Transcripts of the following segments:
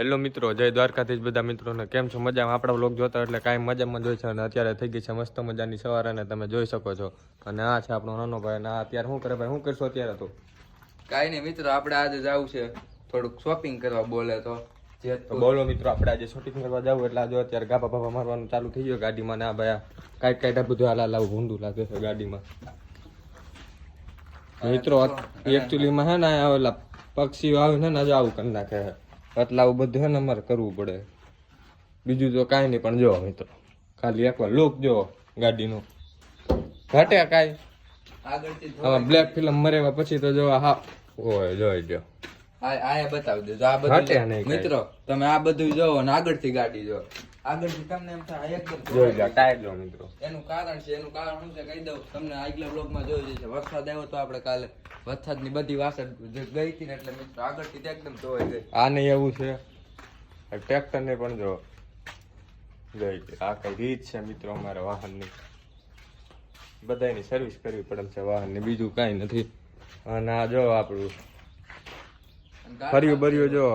Hello મિત્રો, જય દ્વારકાધીશ બધા મિત્રોને. કેમ છો? મજામાં? આપણા વ્લોગ જોતા એટલે કાંઈ મજામાં જ હોય છે. અને અત્યારે થઈ ગઈ છે મસ્ત મજાની સવાર અને તમે જોઈ શકો છો. અને આ છે આપણો નાનો ભાઈ. અને આ અત્યારે શું કરે ભાઈ? શું કરશો અત્યારે? તો કાંઈ નહીં મિત્રો, આપણે આજે જવું છે થોડુંક શોપિંગ કરવા. બોલે તો બોલો મિત્રો, આપણે આજે શોપિંગ કરવા જવું એટલે આજે અત્યારે ગાભા ભાભા મારવાનું ચાલુ થઈ ગયું ગાડીમાં. ને આ ભાઈ કાંઈક બધું હાલ ભૂંડું લાગે છે ગાડીમાં. મિત્રો એકચ્યુઅલીમાં છે ને ઓલા પક્ષીઓ આવે ને જ આવું કરી નાખે છે. એટલે આવું બધું છે ને અમારે કરવું પડે. બીજું તો કાંઈ નહીં, પણ જો મિત્રો ખાલી એકવાર લુક જો ગાડીનું ઘટે કાંઈ. આમાં બ્લેક ફિલ્મ મરેવા પછી તો જો હા હોય જોઈ જો આ બતાવી દેજો. આ બધું મિત્રો તમે આ બધું જોવો ને આગળથી ગાડી જો. આગળથી તમને એમ થાય એકદમ જોઈ લો ટાયર જો મિત્રો. એનું કારણ છે, એનું કારણ શું છે કહી દઉં તમને. આગલા બ્લોગમાં જોઈ જશે. વરસાદ આવ્યો તો આપણે કાલે વરસાદની બધી વાસણ ગઈ હતી ને એટલે મિત્રો આગળથી એકદમ ધોવાઈ ગઈ. આ નહીં એવું છે ટ્રેક્ટર ને પણ જો જોઈ આ કઈ રીત છે મિત્રો અમારા વાહનની. બધાની સર્વિસ કરવી પડે છે વાહનની, બીજું કાંઈ નથી. અને આ જો આપણું ફર્યું બર્યું જો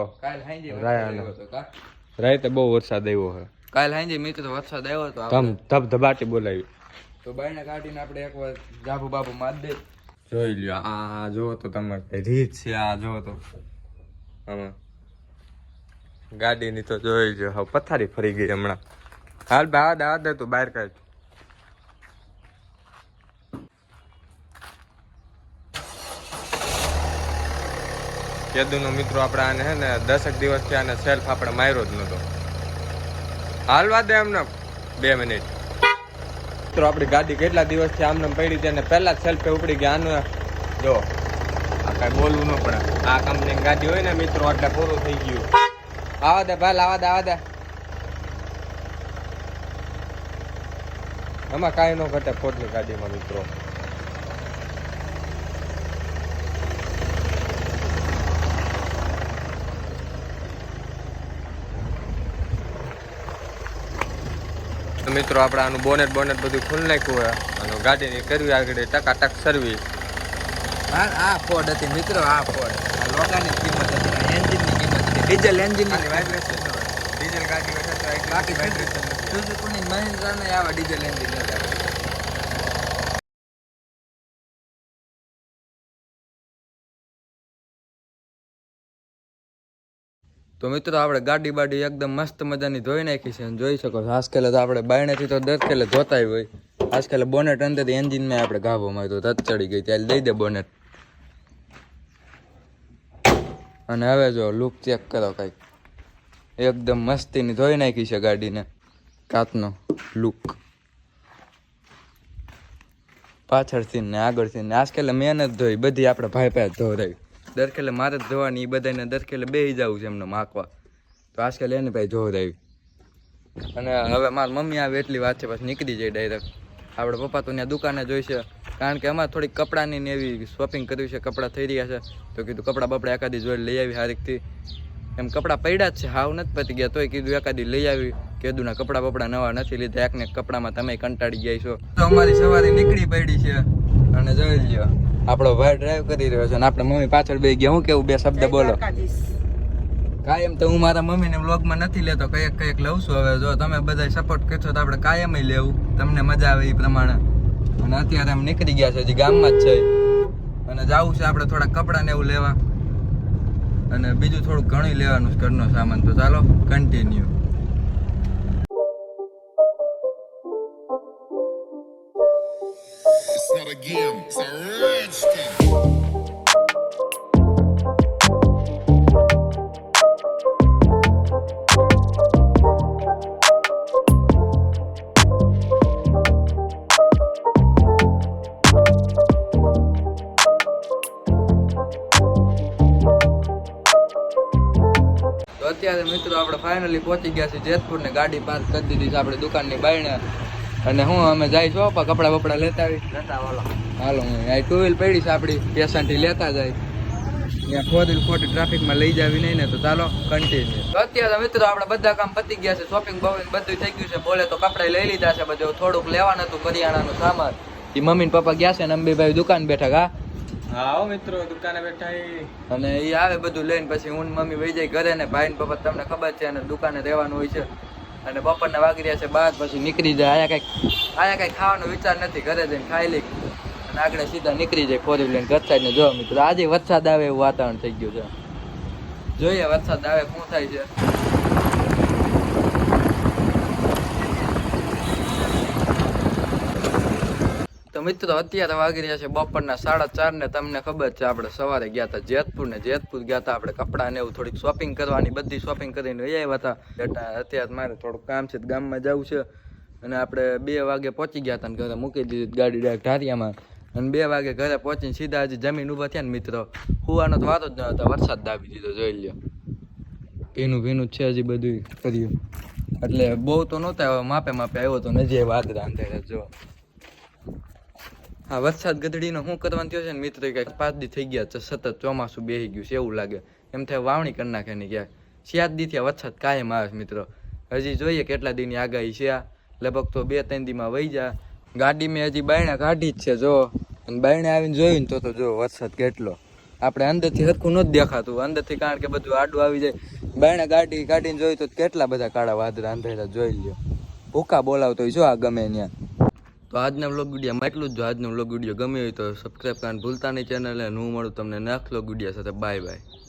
રાતે બહુ વરસાદ આવ્યો છે. કાલ હાંજે મિત્રો વરસાદ આવ્યો તો ધબધબાટી બોલાવી તો બાયને કાઢીને આપણે એકવાર જાબુ બાબુ માર દે. જોઈ લ્યો આ જો તો તમે રીત છે. આ જો તો આમાં ગાડીની તો જોઈ લ્યો હવે પથારી ફરી ગઈ હમણાં. હાલ ભાઈ આ દે તું બહાર કાઢ. કેદુનો મિત્રો આપણે આને હે ને 10 દિવસથી આને સેલ્ફ આપણે માર્યો જ નતો. હાલવા દે એમને 2 મિનિટ. મિત્રો આપણી ગાડી કેટલા દિવસથી આમને પડી હતી અને પહેલા જ સેલ્ફે ઉપડી ગયા. આનું જો આ કાંઈ બોલવું ન પડે. આ કંપનીની ગાડી હોય ને મિત્રો એટલે પૂરું થઈ ગયું. આવા દે ભાઈ, આવા દે. આમાં કાંઈ ન ઘટે ફોર્ડની ગાડીમાં મિત્રો. મિત્રો આપણે આનું બોનેટ બધું ખુલ્લી નાખ્યું હોય અને ગાડીની કરવી આગળ ટકાટક સર્વિસ. આ ફોર્ડ હતી મિત્રો. આ ફોર્ડ આ લોગાની કિંમત હતી, એન્જિનની કિંમત હતી, ડીઝલ એન્જિનની વાઇબ્રેશન. ડીઝલ ગાડી હોય તો એક લાખી વાઇબ્રેશન નથી. સુઝુકી મહિન્દ્રાને આવા ડીઝલ એન્જિન હતા. તો મિત્રો આપણે ગાડી બાડી એકદમ મસ્ત મજાની ધોઈ નાખી છે. જોઈ શકો છો આજકાલ તો આપણે બાયણેથી તો દર ખેલે ધોતા હોય. આજકાલ બોનેટ અંદર એન્જિનમાં આપણે ગાભો માર્યો તો તત ચડી ગઈ ત્યારે દઈ દે બોનેટ. અને હવે જો લુક ચેક કરો કંઈક એકદમ મસ્તીની ધોઈ નાખી છે ગાડીને. કાચનો લુક પાછળથી ને આગળથી ને આજકાલ મહેનત ધોઈ બધી આપણે ભાઈ પાસે ધોરાવી. દરખેલે મારે જ ધોવાની, એ બધાને દરખેલે બેસી જવું છે એમને માખવા. તો આજકાલ એને ભાઈ ધોરાવી. અને હવે મારી મમ્મી આવે એટલી વાત છે, પછી નીકળી જાય ડાયરેક્ટ. આપણે પપ્પા તો ત્યાં દુકાને જોઈશે, કારણ કે અમારે થોડીક કપડાની ને એવી શોપિંગ કરવી છે. કપડાં થઈ રહ્યા છે તો કીધું કપડાં બપડા એકાદી જોઈ લઈ આવી હારીકથી. એમ કપડાં પડ્યા જ છે, હાવ નથી પતી ગયા તોય કીધું એકાદી લઈ આવી. કીધું ના કપડાં બપડા નવા નથી લીધા, એકને કપડામાં તમે કંટાળી ગયા છો. તો અમારી સવારે નીકળી પડી છે અને જોઈ લ્યો આપણો ભાઈ ડ્રાઈવ કરી રહ્યો છે ને આપણે મમ્મી પાછળ બે ગયા. હું કેવું 2 શબ્દ બોલો. કાયમ તો હું મારા મમ્મીને વ્લોગમાં નથી લેતો, કઈક લઉં છું. હવે જો તમે બધા સપોર્ટ કરશો તો આપણે કાયમ લેવું, તમને મજા આવે એ પ્રમાણે. અને અત્યારે આમ નીકળી ગયા છે, હજી ગામમાં જ છે. અને જવું છે આપણે થોડા કપડાં ને એવું લેવા અને બીજું થોડુંક ઘણું લેવાનું છે ઘરનો સામાન. તો ચાલો continue. It's not a game, it's a rich thing. તો અત્યારે મિત્રો આપણે ફાઇનલી પહોંચી ગયા છીએ જેતપુર ને ગાડી પાર્ક કરી દીધી છે આપણે દુકાનની બાયણે. અને હું અમે જાય છો કપડા બપડા લેતા આવી. હાલો આ 2 વ્હીલ પડી છે આપણી, પેશન્ટથી લેતા જાય. ત્યાં ખોટી ટ્રાફિકમાં લઈ જાવી નહીં ને. તો ચાલો કન્ટિન્યુ. તો અત્યારે મિત્રો આપણે બધા કામ પતી ગયા છે, શોપિંગ બોપિંગ બધું થઈ ગયું છે. બોલે તો કપડા લઈ લીધા છે, બધું થોડુંક લેવાનું હતું કરિયાણાનું સામાન. એ મમ્મી ને પપ્પા ગયા છે ને અંબીભાઈ દુકાન બેઠા. હા આવો મિત્રો દુકાને બેઠા અને એ આવે બધું લઈને પછી હું ને મમ્મી વહી જાય ઘરે ને ભાઈ ને પપ્પા તમને ખબર છે અને દુકાને રહેવાનું હોય છે અને બપોરના વાગી રહ્યા છે બાર પછી નીકળી જાય આયા કઈ ખાવાનો વિચાર નથી ઘરે જઈને ખાઈ લઈ અને આગળ સીધા નીકળી જાય ફોર લઈને ઘર સાઈડ ને જો મિત્રો આજે વરસાદ આવે એવું વાતાવરણ થઈ ગયું છે જોઈએ વરસાદ આવે શું થાય છે તો મિત્રો અત્યારે વાગી રહ્યા છે બપોરના 4:30 ને તમને ખબર છે આપણે સવારે ગયા હતા જેતપુર ગયા હતા આપણે કપડા ને એવું થોડીક શોપિંગ કરવાની બધી શોપિંગ કરીને આવ્યા હતા અત્યારે મારે થોડુંક કામ છે ગામમાં જવું છે અને આપણે 2 વાગે પહોંચી ગયા હતા ઘરે મૂકી દીધી ગાડી ડાયરેક્ટ ઢારિયામાં અને 2 વાગે ઘરે પહોંચીને સીધા હજી જમીન ઊભા થયા ને મિત્રો હુવાનો તો વાતો જ ન હતા વરસાદ દાબી દીધો જોઈ લ્યો ભીનું છે હજી બધું કર્યું એટલે બહુ તો નહોતા માપે આવ્યો તો નજી વાદળા અંધારે જો હા વરસાદ ગધડીનો શું કરવાનું થયો છે ને મિત્રો કે 5 દી થઈ ગયા છે સતત ચોમાસું બેસી ગયું છે એવું લાગે એમ થાય વાવણી કરી નાખે ને ક્યાંક 7 દી થયા વરસાદ કાયમ આવે છે મિત્રો હજી જોઈએ કેટલા દીની આગાહી છે લગભગ તો 2-3 દીમાં વહી જાય ગાડી મેં હજી બાયણા કાઢી જ છે જો અને બાયણે આવીને જોયું ને તો જો વરસાદ કેટલો આપણે અંદરથી હરખું નહોતું દેખાતું અંદરથી કારણ કે બધું આડું આવી જાય બાયણા કાઢીને જોયું તો કેટલા બધા કાળા વાદળા અંધારા જોઈ લ્યો ભૂકા બોલાવતો હોય જો આ ગમે ત્યાં તો આજના વ્લોગ વિડીયોમાં એટલું જ જો આજનો વ્લોગ વિડીયો ગમ્યો હોય તો સબસ્ક્રાઈબ કરવાનું ભૂલતા નહીં ચેનલ અને હું મળું તમને નેક્સ્ટ વ્લોગ વિડીયો સાથે બાય બાય